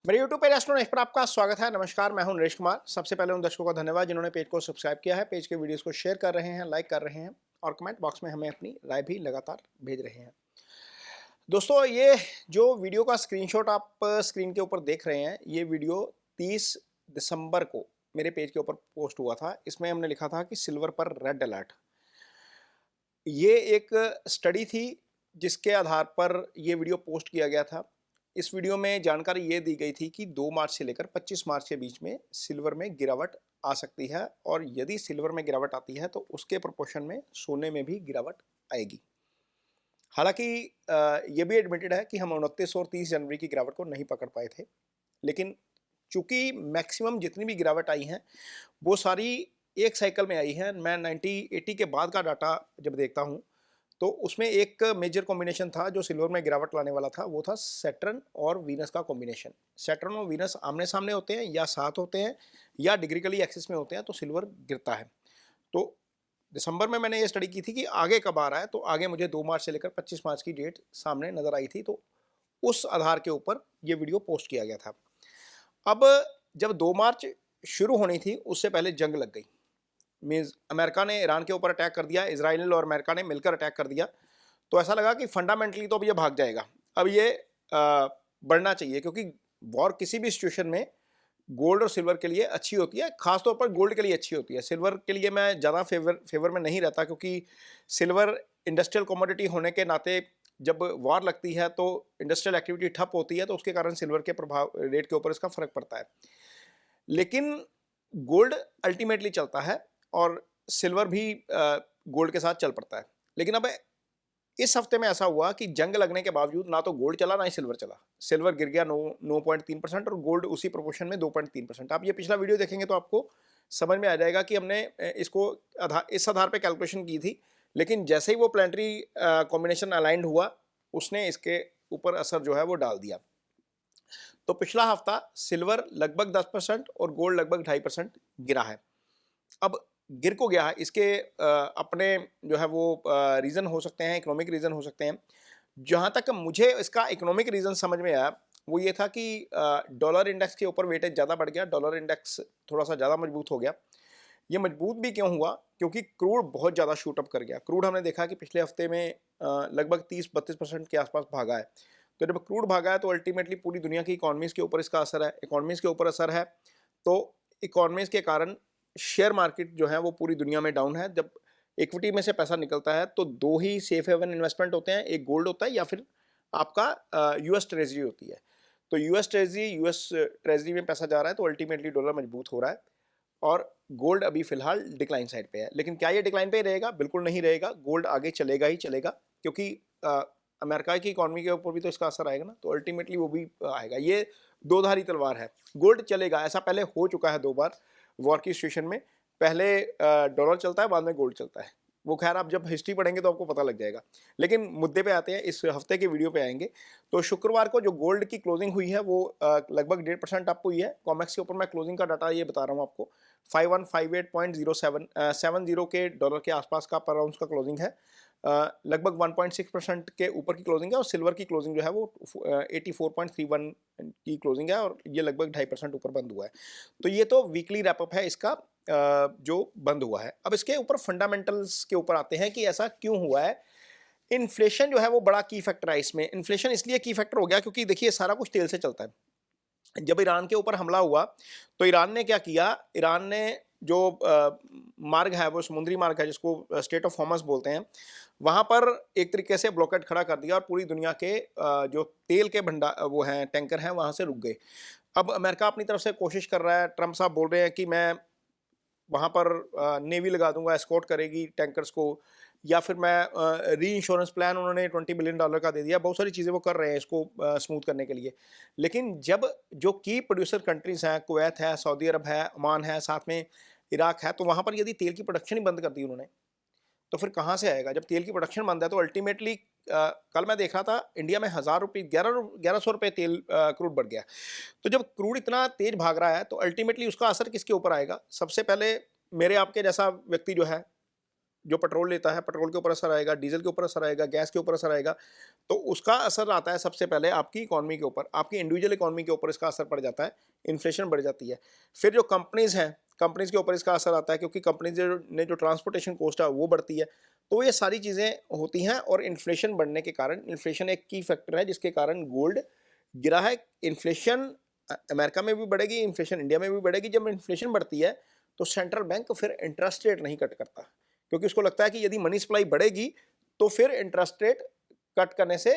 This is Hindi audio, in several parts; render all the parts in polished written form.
मेरे YouTube पे रेस्टोरेंट पर आपका स्वागत है। नमस्कार, मैं हूं नरेश कुमार। सबसे पहले उन दर्शकों का धन्यवाद जिन्होंने पेज को सब्सक्राइब किया है, पेज के वीडियोस को शेयर कर रहे हैं, लाइक कर रहे हैं और कमेंट बॉक्स में हमें अपनी राय भी लगातार भेज रहे हैं। दोस्तों, ये जो वीडियो का स्क्रीनशॉट आप स्क्रीन के ऊपर देख रहे हैं, ये वीडियो 30 दिसंबर को मेरे पेज के ऊपर पोस्ट हुआ था। इसमें हमने लिखा था कि सिल्वर पर रेड अलर्ट। ये एक स्टडी थी जिसके आधार पर ये वीडियो पोस्ट किया गया था। इस वीडियो में जानकारी ये दी गई थी कि 2 मार्च से लेकर 25 मार्च के बीच में सिल्वर में गिरावट आ सकती है और यदि सिल्वर में गिरावट आती है तो उसके प्रोपोर्शन में सोने में भी गिरावट आएगी। हालांकि ये भी एडमिटेड है कि हम 29 और 30 जनवरी की गिरावट को नहीं पकड़ पाए थे, लेकिन चूंकि मैक्सिमम जितनी भी गिरावट आई हैं वो सारी एक साइकिल में आई है। मैं 1980 के बाद का डाटा जब देखता हूँ तो उसमें एक मेजर कॉम्बिनेशन था जो सिल्वर में गिरावट लाने वाला था, वो था सैटर्न और वीनस का कॉम्बिनेशन। सैटर्न और वीनस आमने सामने होते हैं या साथ होते हैं या डिग्रिकली एक्सिस में होते हैं तो सिल्वर गिरता है। तो दिसंबर में मैंने ये स्टडी की थी कि आगे कब आ रहा है, तो आगे मुझे 2 मार्च से लेकर 25 मार्च की डेट सामने नज़र आई थी, तो उस आधार के ऊपर ये वीडियो पोस्ट किया गया था। अब जब 2 मार्च शुरू होनी थी उससे पहले जंग लग गई। मीन्स अमेरिका ने ईरान के ऊपर अटैक कर दिया, इजराइल और अमेरिका ने मिलकर अटैक कर दिया। तो ऐसा लगा कि फंडामेंटली तो अब ये भाग जाएगा, अब ये बढ़ना चाहिए, क्योंकि वॉर किसी भी सिचुएशन में गोल्ड और सिल्वर के लिए अच्छी होती है, खासतौर पर गोल्ड के लिए अच्छी होती है। सिल्वर के लिए मैं ज़्यादा फेवर में नहीं रहता, क्योंकि सिल्वर इंडस्ट्रियल कमोडिटी होने के नाते जब वॉर लगती है तो इंडस्ट्रियल एक्टिविटी ठप होती है, तो उसके कारण सिल्वर के प्रभाव रेट के ऊपर इसका फर्क पड़ता है। लेकिन गोल्ड अल्टीमेटली चलता है और सिल्वर भी गोल्ड के साथ चल पड़ता है। लेकिन अब इस हफ्ते में ऐसा हुआ कि जंग लगने के बावजूद ना तो गोल्ड चला ना ही सिल्वर चला। सिल्वर गिर गया 9.3% और गोल्ड उसी प्रोपोर्शन में 2.3%। आप ये पिछला वीडियो देखेंगे तो आपको समझ में आ जाएगा कि हमने इसको इस आधार पे कैलकुलेशन की थी, लेकिन जैसे ही वो प्लानिटरी कॉम्बिनेशन अलाइंड हुआ उसने इसके ऊपर असर जो है वो डाल दिया। तो पिछला हफ्ता सिल्वर लगभग 10% और गोल्ड लगभग 2.5% गिरा है। अब गिर को गया है, इसके अपने जो है वो रीज़न हो सकते हैं, इकोनॉमिक रीज़न हो सकते हैं। जहाँ तक मुझे इसका इकोनॉमिक रीज़न समझ में आया वो ये था कि डॉलर इंडेक्स के ऊपर वेटेज ज़्यादा बढ़ गया, डॉलर इंडेक्स थोड़ा सा ज़्यादा मजबूत हो गया। ये मजबूत भी क्यों हुआ? क्योंकि क्रूड बहुत ज़्यादा शूट अप कर गया। क्रूड हमने देखा कि पिछले हफ्ते में लगभग 30-32% के आसपास भागा है। तो जब क्रूड भागा है तो अल्टीमेटली पूरी दुनिया की इकोनॉमीज़ के ऊपर इसका असर है। इकोनॉमीज़ के ऊपर असर है तो इकोनॉमीज़ के कारण शेयर मार्केट जो है वो पूरी दुनिया में डाउन है। जब इक्विटी में से पैसा निकलता है तो 2 ही सेफ हेवन इन्वेस्टमेंट होते हैं, एक गोल्ड होता है या फिर आपका यूएस ट्रेजरी होती है। तो यूएस ट्रेजरी में पैसा जा रहा है तो अल्टीमेटली डॉलर मजबूत हो रहा है और गोल्ड अभी फिलहाल डिक्लाइन साइड पे है। लेकिन क्या ये डिक्लाइन पे ही रहेगा? बिल्कुल नहीं रहेगा। गोल्ड आगे चलेगा ही चलेगा, क्योंकि अमेरिका की इकोनॉमी के ऊपर भी तो इसका असर आएगा ना, तो अल्टीमेटली वो भी आएगा। ये दो धारी तलवार है। गोल्ड चलेगा, ऐसा पहले हो चुका है 2 बार वॉर की सिचुएशन में। पहले डॉलर चलता है, बाद में गोल्ड चलता है। वो खैर आप जब हिस्ट्री पढ़ेंगे तो आपको पता लग जाएगा। लेकिन मुद्दे पे आते हैं, इस हफ्ते के वीडियो पे आएंगे। तो शुक्रवार को जो गोल्ड की क्लोजिंग हुई है वो लगभग 1.5% अप हुई है। कॉमेक्स के ऊपर मैं क्लोजिंग का डाटा ये बता रहा हूँ आपको। 5158.0770 के डॉलर के आसपास का पर आउंस का क्लोजिंग है। लगभग 1.6% के ऊपर की क्लोजिंग है और सिल्वर की क्लोजिंग जो है वो 84.31 की क्लोजिंग है और ये लगभग 2.5% ऊपर बंद हुआ है। तो ये तो वीकली रैपअप है इसका जो बंद हुआ है। अब इसके ऊपर फंडामेंटल्स के ऊपर आते हैं कि ऐसा क्यों हुआ है। इन्फ्लेशन जो है वो बड़ा की फैक्टर है इसमें। इन्फ्लेशन इसलिए की फैक्टर हो गया क्योंकि देखिए सारा कुछ तेल से चलता है। जब ईरान के ऊपर हमला हुआ तो ईरान ने क्या किया, ईरान ने जो मार्ग है वो समुद्री मार्ग है जिसको स्टेट ऑफ हॉर्मस बोलते हैं, वहाँ पर एक तरीके से ब्लॉकेट खड़ा कर दिया और पूरी दुनिया के जो तेल के भंडार वो हैं टैंकर हैं वहाँ से रुक गए। अब अमेरिका अपनी तरफ से कोशिश कर रहा है, ट्रंप साहब बोल रहे हैं कि मैं वहाँ पर नेवी लगा दूंगा, एस्कॉर्ट करेगी टैंकर्स को, या फिर मैं री इंश्योरेंस प्लान उन्होंने $20 बिलियन का दे दिया। बहुत सारी चीज़ें वो कर रहे हैं इसको स्मूथ करने के लिए। लेकिन जब जो की प्रोड्यूसर कंट्रीज़ हैं, कुवैत है, सऊदी अरब है, ओमान है, साथ में इराक है, तो वहाँ पर यदि तेल की प्रोडक्शन ही बंद कर दी उन्होंने तो फिर कहाँ से आएगा? जब तेल की प्रोडक्शन बंद है तो अल्टीमेटली कल मैं देख रहा था इंडिया में 1000 रुपये 1100 रुपये तेल क्रूड बढ़ गया। तो जब क्रूड इतना तेज भाग रहा है तो अल्टीमेटली उसका असर किसके ऊपर आएगा? सबसे पहले मेरे आपके जैसा व्यक्ति जो है, जो पेट्रोल लेता है, पेट्रोल के ऊपर असर आएगा, डीजल के ऊपर असर आएगा, गैस के ऊपर असर आएगा। तो उसका असर आता है सबसे पहले आपकी इकॉनमी के ऊपर, आपकी इंडिविजुअल इकॉनमी के ऊपर इसका असर पड़ जाता है, इन्फ्लेशन बढ़ जाती है। फिर जो कंपनीज़ हैं, कंपनीज़ के ऊपर इसका असर आता है, क्योंकि कंपनीज़ ने जो ट्रांसपोर्टेशन कॉस्ट है वो बढ़ती है। तो ये सारी चीज़ें होती हैं और इन्फ्लेशन बढ़ने के कारण, इन्फ्लेशन एक की फैक्टर है जिसके कारण गोल्ड गिरा है। इन्फ्लेशन अमेरिका में भी बढ़ेगी, इन्फ्लेशन इंडिया में भी बढ़ेगी। जब इन्फ्लेशन बढ़ती है तो सेंट्रल बैंक फिर इंटरेस्ट रेट नहीं कट करता, क्योंकि उसको लगता है कि यदि मनी सप्लाई बढ़ेगी तो फिर इंटरेस्ट रेट कट करने से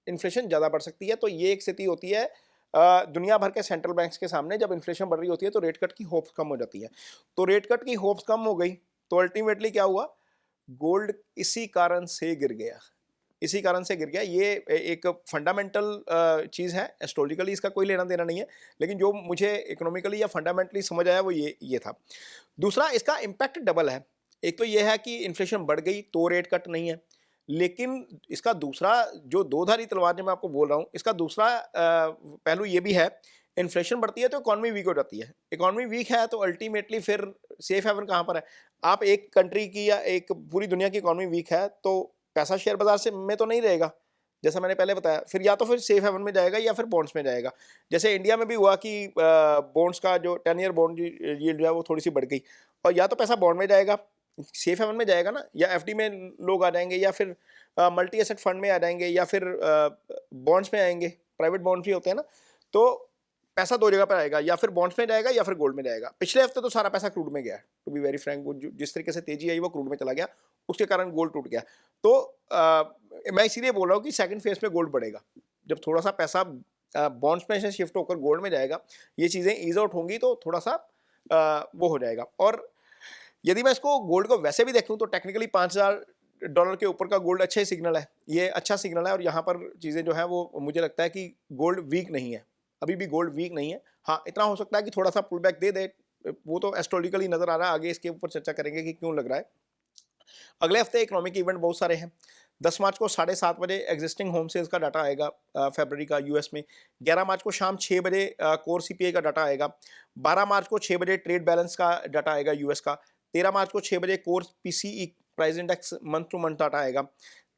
इन्फ्लेशन ज़्यादा बढ़ सकती है। तो ये एक स्थिति होती है दुनिया भर के सेंट्रल बैंक्स के सामने। जब इन्फ्लेशन बढ़ रही होती है तो रेट कट की होप्स कम हो जाती है। तो रेट कट की होप्स कम हो गई तो अल्टीमेटली क्या हुआ, गोल्ड इसी कारण से गिर गया, इसी कारण से गिर गया। ये एक फंडामेंटल चीज़ है, एस्ट्रोलॉजिकली इसका कोई लेना देना नहीं है, लेकिन जो मुझे इकोनॉमिकली या फंडामेंटली समझ आया वो ये था। दूसरा, इसका इम्पैक्ट डबल है। एक तो ये है कि इन्फ्लेशन बढ़ गई तो रेट कट नहीं है, लेकिन इसका दूसरा जो दो धारी तलवार जो मैं आपको बोल रहा हूँ, इसका दूसरा पहलू ये भी है, इन्फ्लेशन बढ़ती है तो इकॉनमी वीक हो जाती है। इकॉनमी वीक है तो अल्टीमेटली फिर सेफ हेवन कहाँ पर है? आप एक कंट्री की या एक पूरी दुनिया की इकॉनमी वीक है तो पैसा शेयर बाजार से में तो नहीं रहेगा, जैसा मैंने पहले बताया। फिर या तो फिर सेफ हेवन में जाएगा या फिर बॉन्ड्स में जाएगा। जैसे इंडिया में भी हुआ कि बॉन्ड्स का जो 10 ईयर बॉन्ड यील्ड जो है वो थोड़ी सी बढ़ गई, और या तो पैसा बॉन्ड में जाएगा, सेफ हेवन में जाएगा ना, या एफडी में लोग आ जाएंगे, या फिर मल्टी एसेट फंड में आ जाएंगे, या फिर बॉन्ड्स में आएंगे। प्राइवेट बॉन्ड्स भी होते हैं ना, तो पैसा दो जगह पर आएगा, या फिर बॉन्ड्स में जाएगा या फिर गोल्ड में जाएगा। पिछले हफ्ते तो सारा पैसा क्रूड में गया, टू बी वेरी फ्रैंक। वो जिस तरीके से तेजी आई वो क्रूड में चला गया, उसके कारण गोल्ड टूट गया। तो मैं इसीलिए बोल रहा हूँ कि सेकंड फेज में गोल्ड बढ़ेगा। जब थोड़ा सा पैसा बॉन्ड्स में से शिफ्ट होकर गोल्ड में जाएगा, ये चीज़ें ईज आउट होंगी तो थोड़ा सा वो हो जाएगा। और यदि मैं इसको गोल्ड को वैसे भी देखूं तो टेक्निकली $5,000 के ऊपर का गोल्ड अच्छा ही सिग्नल है, ये अच्छा सिग्नल है। और यहाँ पर चीज़ें जो है वो मुझे लगता है कि गोल्ड वीक नहीं है, अभी भी गोल्ड वीक नहीं है। हाँ, इतना हो सकता है कि थोड़ा सा पुल बैक दे दे, वो तो एस्ट्रोलॉजिकली नजर आ रहा है। आगे इसके ऊपर चर्चा करेंगे कि क्यों लग रहा है। अगले हफ्ते इकोनॉमिक इवेंट बहुत सारे हैं। 10 मार्च को 7:30 बजे एग्जिस्टिंग होम सेल्स का डाटा आएगा फरवरी का यूएस में। 11 मार्च को शाम 6 बजे कोर सीपीआई का डाटा आएगा। 12 मार्च को 6 बजे ट्रेड बैलेंस का डाटा आएगा यूएस का। 13 मार्च को 6 बजे core PCE price index month two month data आएगा।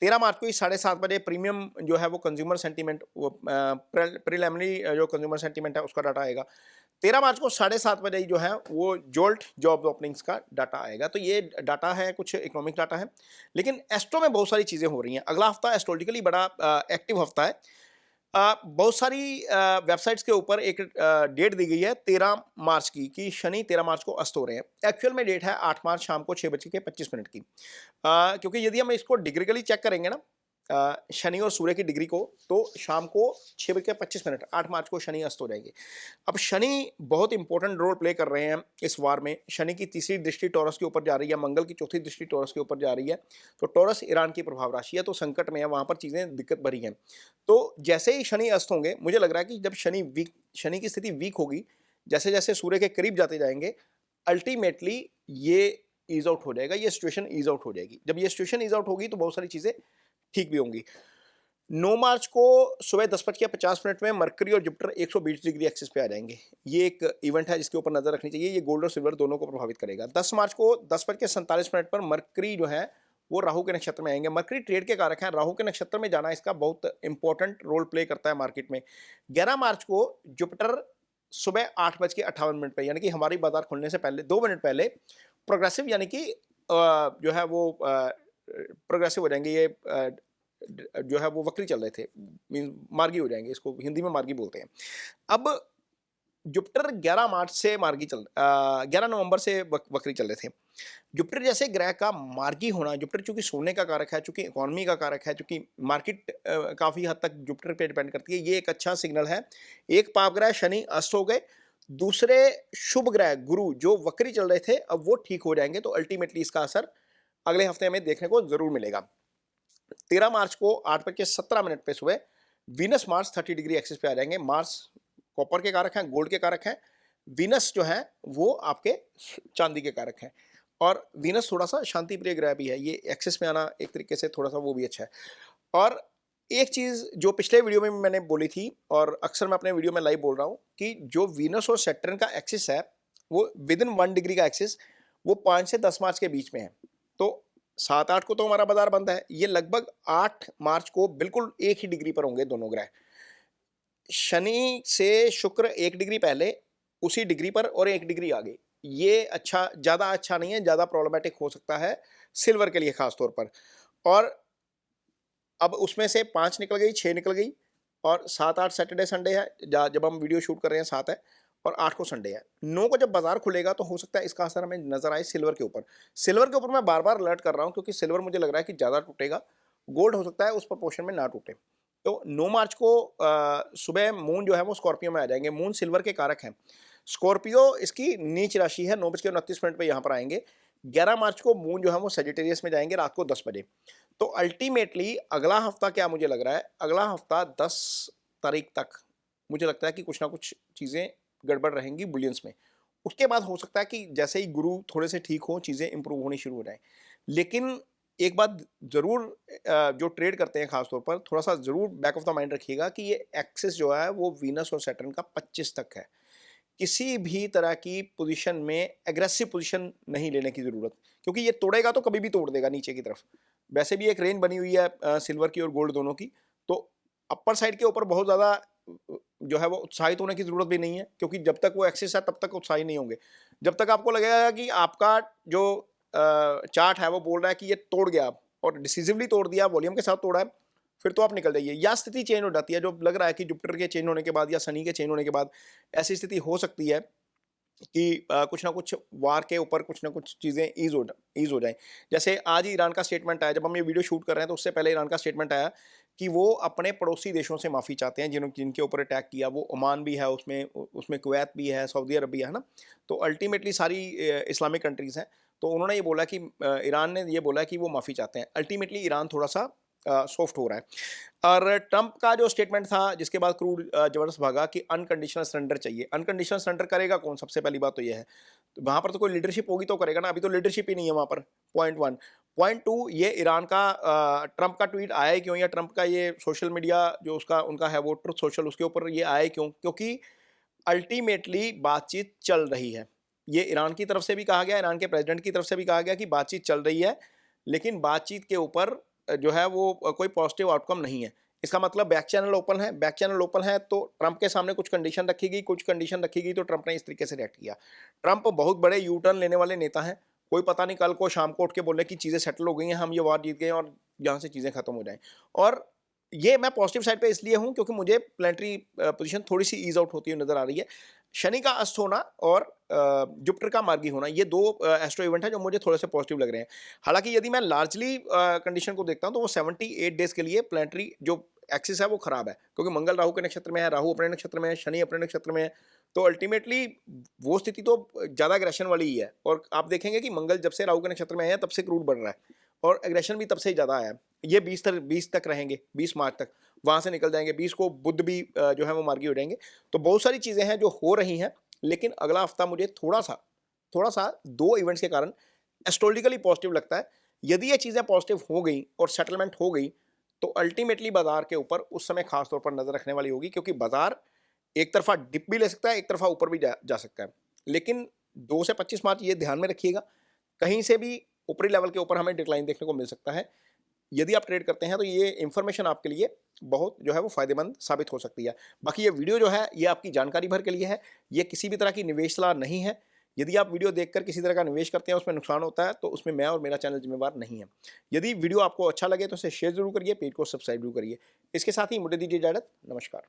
13 मार्च को ही 7:30 बजे प्रीमियम जो है वो कंज्यूमर सेंटीमेंट, वो प्रिलिमिनरी जो कंज्यूमर सेंटीमेंट है उसका डाटा आएगा। 13 मार्च को 7:30 बजे जो है वो जोल्ट जॉब ओपनिंग्स का डाटा आएगा। तो ये डाटा है, कुछ इकोनॉमिक डाटा है। लेकिन एस्ट्रो में बहुत सारी चीज़ें हो रही हैं। अगला हफ्ता एस्ट्रोलॉजिकली बड़ा एक्टिव हफ्ता है। बहुत सारी वेबसाइट्स के ऊपर एक डेट दी गई है 13 मार्च की, कि शनि 13 मार्च को अस्त हो रहे हैं। एक्चुअल में डेट है 8 मार्च शाम को 6:25 की। क्योंकि यदि हम इसको डिग्रिकली चेक करेंगे ना, शनि और सूर्य की डिग्री को, तो शाम को 6:25 8 मार्च को शनि अस्त हो जाएंगे। अब शनि बहुत इंपॉर्टेंट रोल प्ले कर रहे हैं इस वार में। शनि की तीसरी दृष्टि टॉरस के ऊपर जा रही है, मंगल की चौथी दृष्टि टॉरस के ऊपर जा रही है। तो टॉरस ईरान की प्रभाव राशि है, तो संकट में है, वहाँ पर चीज़ें दिक्कत भरी हैं। तो जैसे ही शनि अस्त होंगे, मुझे लग रहा है कि जब शनि की स्थिति वीक होगी, जैसे जैसे सूर्य के करीब जाते जाएंगे, अल्टीमेटली ये ईज आउट हो जाएगा, ये सिचुएशन ईज आउट हो जाएगी। जब ये सिचुएशन ईज आउट होगी तो बहुत सारी चीज़ें ठीक भी होंगी। 9 मार्च को सुबह 10:50 में मरकरी और जुपिटर 120 डिग्री एक्सिस पे आ जाएंगे। ये एक इवेंट है जिसके ऊपर नजर रखनी चाहिए, ये गोल्ड और सिल्वर दोनों को प्रभावित करेगा। 10 मार्च को 10:47 पर मरकरी जो है वो राहु के नक्षत्र में आएंगे। मरकरी ट्रेड के कारक हैं, राहु के नक्षत्र में जाना इसका बहुत इंपॉर्टेंट रोल प्ले करता है मार्केट में। 11 मार्च को जुपिटर सुबह 8:58 पे, यानी कि हमारी बाजार खुलने से पहले 2 मिनट पहले प्रोग्रेसिव, यानी कि जो है वो प्रोग्रेसिव हो जाएंगे। ये जो है वो वक्री चल रहे थे, मीन मार्गी हो जाएंगे, इसको हिंदी में मार्गी बोलते हैं। अब जुपिटर 11 मार्च से 11 नवंबर से वक्री चल रहे थे। जुपिटर जैसे ग्रह का मार्गी होना, जुपिटर चूंकि सोने का कारक है, चूंकि इकोनॉमी का कारक है, चूंकि मार्केट काफ़ी हद तक जुपिटर पे डिपेंड करती है, ये एक अच्छा सिग्नल है। एक पाप ग्रह शनि अस्त हो गए, दूसरे शुभ ग्रह गुरु जो वक्री चल रहे थे अब वो ठीक हो जाएंगे। तो अल्टीमेटली इसका असर अगले हफ्ते हमें देखने को जरूर मिलेगा। 13 मार्च को 8:17 पे सुबह वीनस मार्स 30 डिग्री एक्सिस पे आ जाएंगे। मार्स कॉपर के कारक हैं, गोल्ड के कारक हैं। वीनस जो है वो आपके चांदी के कारक हैं, और वीनस थोड़ा सा शांति प्रिय ग्रह भी है, ये एक्सिस में आना एक तरीके से थोड़ा सा वो भी अच्छा है। और एक चीज़ जो पिछले वीडियो में मैंने बोली थी और अक्सर मैं अपने वीडियो में लाइव बोल रहा हूँ, कि जो वीनस और सैटर्न का एक्सिस है वो विद इन 1 डिग्री का एक्सिस वो 5 से 10 मार्च के बीच में है। तो 7-8 को तो हमारा बाजार बंद है, ये लगभग 8 मार्च को बिल्कुल एक ही डिग्री पर होंगे दोनों ग्रह। शनि से शुक्र 1 डिग्री पहले, उसी डिग्री पर और 1 डिग्री आगे। ये अच्छा, ज़्यादा अच्छा नहीं है, ज़्यादा प्रॉब्लमैटिक हो सकता है सिल्वर के लिए खास तौर पर। और अब उसमें से 5 निकल गई, 6 निकल गई और 7-8 सैटरडे संडे है, जब हम वीडियो शूट कर रहे हैं 7 है और 8 को संडे है। 9 को जब बाजार खुलेगा तो हो सकता है इसका असर हमें नजर आए सिल्वर के ऊपर। सिल्वर के ऊपर मैं बार बार अलर्ट कर रहा हूँ क्योंकि सिल्वर मुझे लग रहा है कि ज़्यादा टूटेगा, गोल्ड हो सकता है उस प्रपोर्शन में ना टूटे। तो 9 मार्च को सुबह मून जो है वो स्कॉर्पियो में आ जाएंगे। मून सिल्वर के कारक हैं। स्कॉर्पियो इसकी नीच राशि है, 9:29 पे यहाँ पर आएंगे। 11 मार्च को मून जो है वो सेजिटेरियस में जाएंगे रात को 10 बजे। तो अल्टीमेटली अगला हफ्ता क्या मुझे लग रहा है, अगला हफ्ता 10 तारीख तक मुझे लगता है कि कुछ ना कुछ चीज़ें गड़बड़ रहेंगी बुलियंस में। उसके बाद हो सकता है कि जैसे ही गुरु थोड़े से ठीक हो, चीज़ें इंप्रूव होनी शुरू हो जाएं। लेकिन एक बात ज़रूर, जो ट्रेड करते हैं खास तौर पर थोड़ा सा ज़रूर बैक ऑफ द माइंड रखिएगा कि ये एक्सिस जो है वो वीनस और सैटर्न का 25 तक है। किसी भी तरह की पोजीशन में एग्रेसिव पोजीशन नहीं लेने की ज़रूरत, क्योंकि ये तोड़ेगा तो कभी भी तोड़ देगा नीचे की तरफ। वैसे भी एक रेंज बनी हुई है सिल्वर की और गोल्ड दोनों की, तो अपर साइड के ऊपर बहुत ज़्यादा जो है वो उत्साहित होने की ज़रूरत भी नहीं है, क्योंकि जब तक वो एक्सेस है तब तक उत्साहित नहीं होंगे। जब तक आपको लगेगा कि आपका जो चार्ट है वो बोल रहा है कि ये तोड़ गया आप और डिसिसिवली तोड़ दिया, वॉल्यूम के साथ तोड़ा है, फिर तो आप निकल जाइए। या स्थिति चेंज हो जाती है, जो लग रहा है कि जुपिटर के चेंज होने के बाद या शनि के चेंज होने के बाद ऐसी स्थिति हो सकती है कि कुछ ना कुछ वार के ऊपर कुछ ना कुछ चीज़ें ईज़ हो जाएँ। जैसे आज ही ईरान का स्टेटमेंट आया, जब हम ये वीडियो शूट कर रहे हैं तो उससे पहले ईरान का स्टेटमेंट आया कि वो अपने पड़ोसी देशों से माफ़ी चाहते हैं जिनके ऊपर अटैक किया। वो ओमान भी है उसमें, उसमें कुवैत भी है, सऊदी अरब भी है ना? तो अल्टीमेटली सारी इस्लामिक कंट्रीज़ हैं। तो उन्होंने ये बोला कि ईरान ने ये बोला कि वो माफ़ी चाहते हैं। अल्टीमेटली ईरान थोड़ा-सा सॉफ्ट हो रहा है। और ट्रंप का जो स्टेटमेंट था जिसके बाद क्रूड ज़बरदस्त भागा कि अनकंडीशनल सरेंडर चाहिए। अनकंडीशनल सरेंडर करेगा कौन? सबसे पहली बात तो ये है। तो वहाँ पर तो कोई लीडरशिप होगी तो करेगा ना, अभी तो लीडरशिप ही नहीं है वहाँ पर। पॉइंट 1। पॉइंट 2, ये ईरान का ट्रंप का ट्वीट आया ही क्यों, या ट्रंप का ये सोशल मीडिया जो उसका उनका है वो ट्रुथ सोशल, उसके ऊपर ये आया ही क्यों? क्योंकि अल्टीमेटली बातचीत चल रही है। ये ईरान की तरफ से भी कहा गया, ईरान के प्रेसिडेंट की तरफ से भी कहा गया कि बातचीत चल रही है, लेकिन बातचीत के ऊपर जो है वो कोई पॉजिटिव आउटकम नहीं है। इसका मतलब बैक चैनल ओपन है, बैक चैनल ओपन है तो ट्रंप के सामने कुछ कंडीशन रखी गई, कुछ कंडीशन रखी गई तो ट्रंप ने इस तरीके से रिएक्ट किया। ट्रंप बहुत बड़े यू टर्न लेने वाले नेता हैं। कोई पता नहीं कल को शाम को उठ के बोले कि चीज़ें सेटल हो गई हैं, हम ये वार जीत गए और यहाँ से चीज़ें खत्म हो जाएँ। और ये मैं पॉजिटिव साइड पे इसलिए हूँ क्योंकि मुझे प्लैनेटरी पोजीशन थोड़ी-सी ईज़ आउट होती हुई नज़र आ रही है। शनि का अस्त होना और जुपिटर का मार्गी होना, ये 2 एस्ट्रो इवेंट हैं जो मुझे थोड़े से पॉजिटिव लग रहे हैं। हालाँकि यदि मैं लार्जली कंडीशन को देखता हूँ तो वो 78 डेज़ के लिए प्लैनेटरी जो एक्सिस है वो खराब है, क्योंकि मंगल राहु के नक्षत्र में है, राहु अपने नक्षत्र में है, शनि अपने नक्षत्र में है। तो अल्टीमेटली वो स्थिति तो ज़्यादा एग्रेशन वाली ही है, और आप देखेंगे कि मंगल जब से राहु के नक्षत्र में है तब से क्रूड बढ़ रहा है और एग्रेशन भी तब से ही ज़्यादा आया है। ये 20 तक रहेंगे, 20 मार्च तक, वहाँ से निकल जाएंगे। 20 को बुध भी जो है वो मार्गी हो जाएंगे। तो बहुत सारी चीज़ें हैं जो हो रही हैं, लेकिन अगला हफ्ता मुझे थोड़ा सा 2 इवेंट्स के कारण एस्ट्रोलॉजिकली पॉजिटिव लगता है। यदि ये चीज़ें पॉजिटिव हो गई और सेटलमेंट हो गई तो अल्टीमेटली बाजार के ऊपर उस समय खास तौर पर नज़र रखने वाली होगी, क्योंकि बाजार एक तरफा डिप भी ले सकता है, एक तरफा ऊपर भी जा सकता है। लेकिन 2 से 25 मार्च ये ध्यान में रखिएगा, कहीं से भी ऊपरी लेवल के ऊपर हमें डिक्लाइन देखने को मिल सकता है। यदि आप ट्रेड करते हैं तो ये इन्फॉर्मेशन आपके लिए बहुत जो है वो फ़ायदेमंद साबित हो सकती है। बाकी ये वीडियो जो है ये आपकी जानकारी भर के लिए है, ये किसी भी तरह की निवेश सलाह नहीं है। यदि आप वीडियो देखकर किसी तरह का निवेश करते हैं, उसमें नुकसान होता है, तो उसमें मैं और मेरा चैनल जिम्मेवार नहीं है। यदि वीडियो आपको अच्छा लगे तो इसे शेयर ज़रूर करिए, पेज को सब्सक्राइब ज़रूर करिए। इसके साथ ही मुझे दीजिए इजाज़त। नमस्कार।